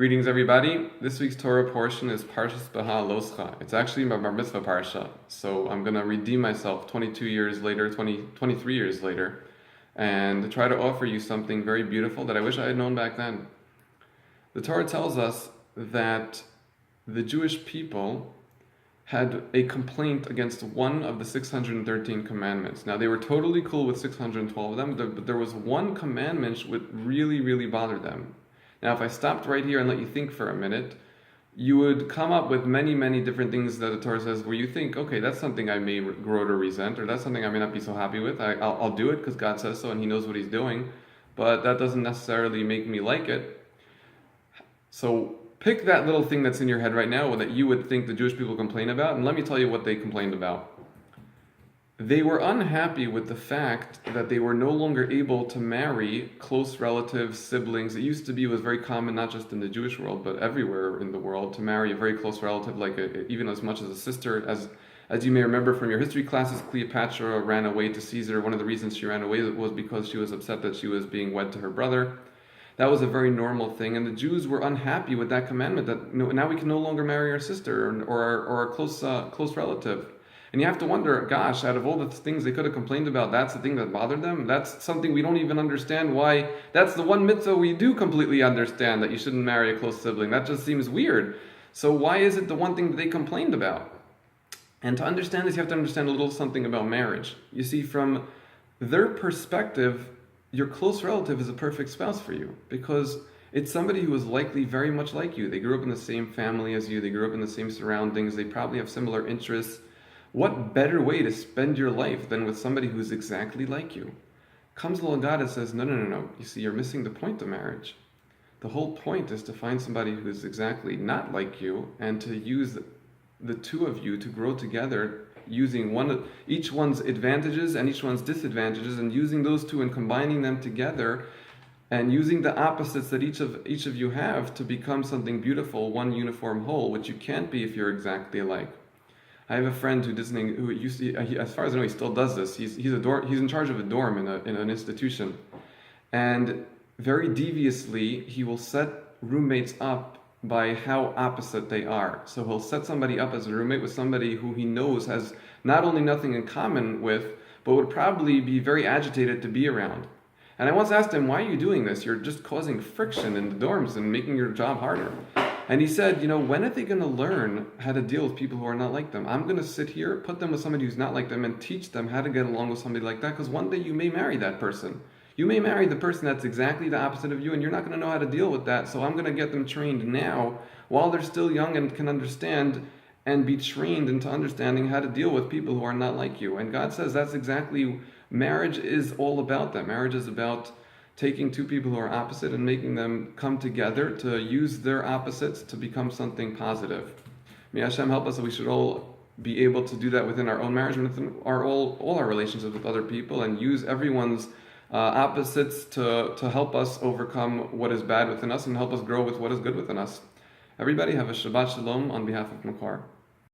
Greetings, everybody. This week's Torah portion is Parshat B'halotacha. It's actually my Bar Mitzvah Parsha, so I'm going to redeem myself 22 years later, 23 years later, and try to offer you something very beautiful that I wish I had known back then. The Torah tells us that the Jewish people had a complaint against one of the 613 commandments. Now, they were totally cool with 612 of them, but there was one commandment which really, really bothered them. Now, if I stopped right here and let you think for a minute, you would come up with many, many different things that the Torah says where you think, okay, that's something I may grow to resent, or that's something I may not be so happy with. I'll do it because God says so and He knows what He's doing, but that doesn't necessarily make me like it. So pick that little thing that's in your head right now that you would think the Jewish people complain about, and let me tell you what they complained about. They were unhappy with the fact that they were no longer able to marry close relatives, siblings. It used to be, was very common, not just in the Jewish world, but everywhere in the world, to marry a very close relative, like even as much as a sister. As you may remember from your history classes, Cleopatra ran away to Caesar. One of the reasons she ran away was because she was upset that she was being wed to her brother. That was a very normal thing, and the Jews were unhappy with that commandment that now we can no longer marry our sister or a close relative. And you have to wonder, gosh, out of all the things they could have complained about, that's the thing that bothered them? That's something we don't even understand why. That's the one mitzvah we do completely understand, that you shouldn't marry a close sibling. That just seems weird. So why is it the one thing that they complained about? And to understand this, you have to understand a little something about marriage. You see, from their perspective, your close relative is a perfect spouse for you, because it's somebody who is likely very much like you. They grew up in the same family as you. They grew up in the same surroundings. They probably have similar interests. What better way to spend your life than with somebody who's exactly like you? Comes along God and says, no. You see, you're missing the point of marriage. The whole point is to find somebody who's exactly not like you and to use the two of you to grow together using each one's advantages and each one's disadvantages, and using those two and combining them together and using the opposites that each of you have to become something beautiful, one uniform whole, which you can't be if you're exactly alike. I have a friend who used to, as far as I know, he still does this. He's in charge of a dorm in an institution, and very deviously he will set roommates up by how opposite they are. So he'll set somebody up as a roommate with somebody who he knows has not only nothing in common with, but would probably be very agitated to be around. And I once asked him, why are you doing this? You're just causing friction in the dorms and making your job harder. And he said, when are they going to learn how to deal with people who are not like them? I'm going to sit here, put them with somebody who's not like them, and teach them how to get along with somebody like that, because one day you may marry that person. You may marry the person that's exactly the opposite of you, and you're not going to know how to deal with that. So I'm going to get them trained now while they're still young and can understand and be trained into understanding how to deal with people who are not like you. And God says that's exactly, marriage is all about that. Marriage is about taking two people who are opposite and making them come together to use their opposites to become something positive. May Hashem help us that we should all be able to do that within our own marriage and within all our relationships with other people, and use everyone's opposites to help us overcome what is bad within us and help us grow with what is good within us. Everybody have a Shabbat Shalom on behalf of Makar.